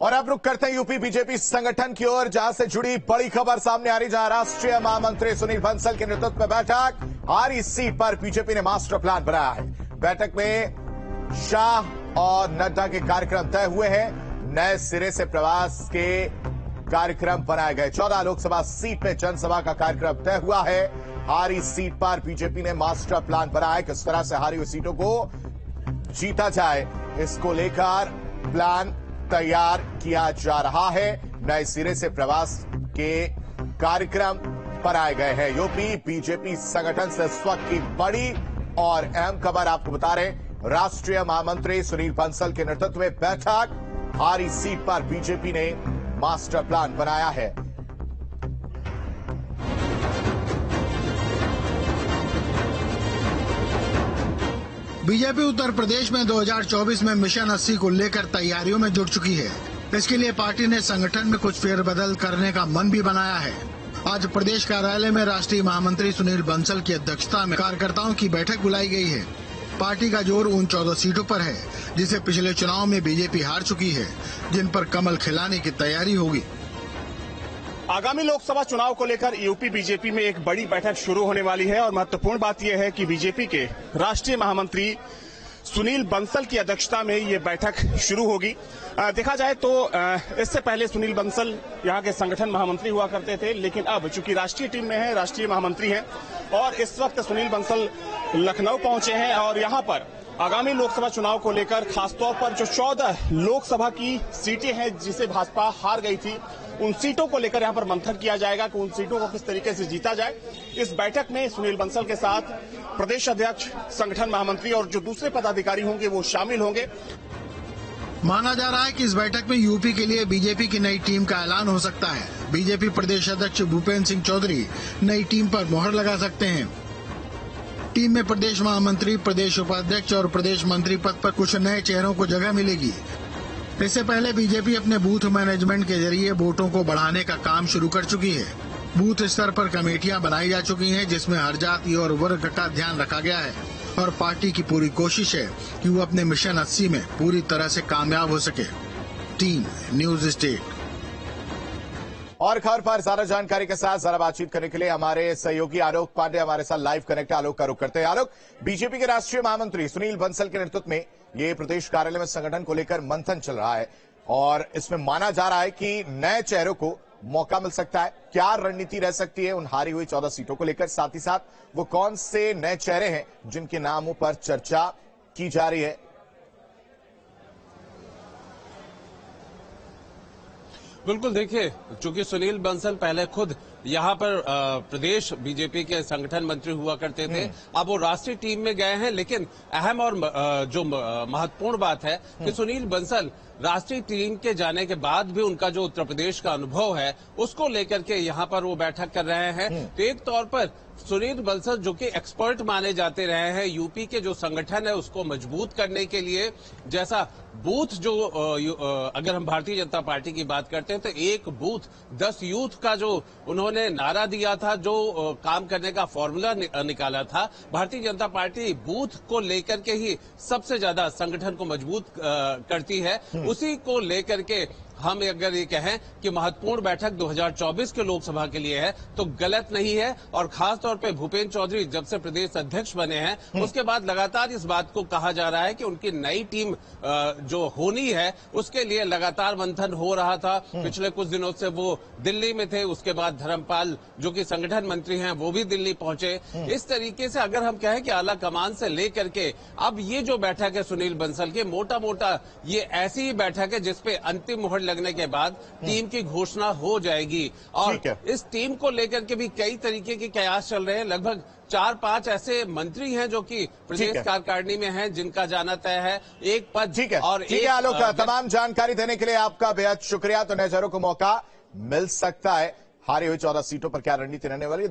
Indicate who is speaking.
Speaker 1: और अब रुक करते हैं यूपी बीजेपी संगठन की ओर, जहां से जुड़ी बड़ी खबर सामने आ रही, जहां राष्ट्रीय महामंत्री सुनील बंसल के नेतृत्व में बैठक, हारी सीट पर बीजेपी ने मास्टर प्लान बनाया है। बैठक में शाह और नड्डा के कार्यक्रम तय हुए हैं। नए सिरे से प्रवास के कार्यक्रम बनाए गए। 14 लोकसभा सीट में जनसभा का कार्यक्रम तय हुआ है। हारी सीट पर बीजेपी ने मास्टर प्लान बनाया। किस तरह से हारी हुई सीटों को जीता जाए, इसको लेकर प्लान तैयार किया जा रहा है। नए सिरे से प्रवास के कार्यक्रम बनाए गए हैं। यूपी बीजेपी संगठन से इस वक्त की बड़ी और अहम खबर आपको बता रहे हैं। राष्ट्रीय महामंत्री सुनील बंसल के नेतृत्व में बैठक, हारी सीट पर बीजेपी ने मास्टर प्लान बनाया है।
Speaker 2: बीजेपी उत्तर प्रदेश में 2024 में मिशन 80 को लेकर तैयारियों में जुट चुकी है। इसके लिए पार्टी ने संगठन में कुछ फेरबदल करने का मन भी बनाया है। आज प्रदेश कार्यालय में राष्ट्रीय महामंत्री सुनील बंसल की अध्यक्षता में कार्यकर्ताओं की बैठक बुलाई गई है। पार्टी का जोर उन 14 सीटों पर है जिसे पिछले चुनाव में बीजेपी हार चुकी है, जिन पर कमल खिलाने की तैयारी होगी।
Speaker 3: आगामी लोकसभा चुनाव को लेकर यूपी बीजेपी में एक बड़ी बैठक शुरू होने वाली है और महत्वपूर्ण बात यह है कि बीजेपी के राष्ट्रीय महामंत्री सुनील बंसल की अध्यक्षता में ये बैठक शुरू होगी। देखा जाए तो इससे पहले सुनील बंसल यहाँ के संगठन महामंत्री हुआ करते थे, लेकिन अब चूंकि राष्ट्रीय टीम में है, राष्ट्रीय महामंत्री हैं और इस वक्त सुनील बंसल लखनऊ पहुंचे हैं और यहाँ पर आगामी लोकसभा चुनाव को लेकर खासतौर पर जो 14 लोकसभा की सीटें हैं जिसे भाजपा हार गई थी, उन सीटों को लेकर यहां पर मंथन किया जाएगा कि उन सीटों को किस तरीके से जीता जाए। इस बैठक में सुनील बंसल के साथ प्रदेश अध्यक्ष, संगठन महामंत्री और जो दूसरे पदाधिकारी होंगे वो शामिल होंगे।
Speaker 2: माना जा रहा है कि इस बैठक में यूपी के लिए बीजेपी की नई टीम का ऐलान हो सकता है। बीजेपी प्रदेश अध्यक्ष भूपेंद्र सिंह चौधरी नई टीम पर मोहर लगा सकते हैं। टीम में प्रदेश महामंत्री, प्रदेश उपाध्यक्ष और प्रदेश मंत्री पद पर कुछ नए चेहरों को जगह मिलेगी। इससे पहले बीजेपी अपने बूथ मैनेजमेंट के जरिए वोटों को बढ़ाने का काम शुरू कर चुकी है। बूथ स्तर पर कमेटियां बनाई जा चुकी हैं, जिसमें हर जाति और वर्ग का ध्यान रखा गया है और पार्टी की पूरी कोशिश है कि वो अपने मिशन 80 में पूरी तरह से कामयाब हो सके। Team news state.
Speaker 1: और खबर पर ज्यादा जानकारी के साथ जरा बातचीत करने के लिए हमारे सहयोगी आलोक पांडे हमारे साथ लाइव कनेक्ट है। आलोक का रुख करते हैं। आलोक, बीजेपी के राष्ट्रीय महामंत्री सुनील बंसल के नेतृत्व में ये प्रदेश कार्यालय में संगठन को लेकर मंथन चल रहा है और इसमें माना जा रहा है कि नए चेहरों को मौका मिल सकता है। क्या रणनीति रह सकती है उन हारी हुई 14 सीटों को लेकर, साथ ही साथ वो कौन से नए चेहरे हैं जिनके नामों पर चर्चा की जा रही है?
Speaker 4: बिल्कुल, देखिए, चूंकि सुनील बंसल पहले खुद यहाँ पर प्रदेश बीजेपी के संगठन मंत्री हुआ करते थे, अब वो राष्ट्रीय टीम में गए हैं। लेकिन अहम और जो महत्वपूर्ण बात है कि सुनील बंसल राष्ट्रीय टीम के जाने के बाद भी उनका जो उत्तर प्रदेश का अनुभव है उसको लेकर के यहाँ पर वो बैठक कर रहे हैं। तो एक तौर पर सुनील बंसल जो कि एक्सपर्ट माने जाते रहे हैं यूपी के जो संगठन है उसको मजबूत करने के लिए, जैसा बूथ जो अगर हम भारतीय जनता पार्टी की बात करते हैं तो एक बूथ 10 यूथ का जो उन्होंने नारा दिया था, जो काम करने का फॉर्मूला निकाला था, भारतीय जनता पार्टी बूथ को लेकर के ही सबसे ज्यादा संगठन को मजबूत करती है। उसी को लेकर के हम अगर ये कहें कि महत्वपूर्ण बैठक 2024 के लोकसभा के लिए है तो गलत नहीं है। और खास तौर पे भूपेंद्र चौधरी जब से प्रदेश अध्यक्ष बने हैं उसके बाद लगातार इस बात को कहा जा रहा है कि उनकी नई टीम जो होनी है उसके लिए लगातार मंथन हो रहा था। पिछले कुछ दिनों से वो दिल्ली में थे, उसके बाद धर्मपाल जो कि संगठन मंत्री हैं वो भी दिल्ली पहुंचे। इस तरीके से अगर हम कहें कि आला कमान से लेकर के अब ये जो बैठक है सुनील बंसल की, मोटा मोटा ये ऐसी ही बैठक है जिसपे अंतिम मुहर लगने के बाद टीम की घोषणा हो जाएगी। और इस टीम को लेकर के भी कई तरीके के कयास चल रहे हैं। लगभग 4-5 ऐसे मंत्री हैं जो कि प्रदेश कार्यकारिणी में हैं जिनका जाना तय है। एक पद
Speaker 1: ठीक है और ठीक है। आलोक, तमाम जानकारी देने के लिए आपका बेहद शुक्रिया। तो नए चेहरों को मौका मिल सकता है। हारी हुई 14 सीटों पर क्या रणनीति रहने वाली है?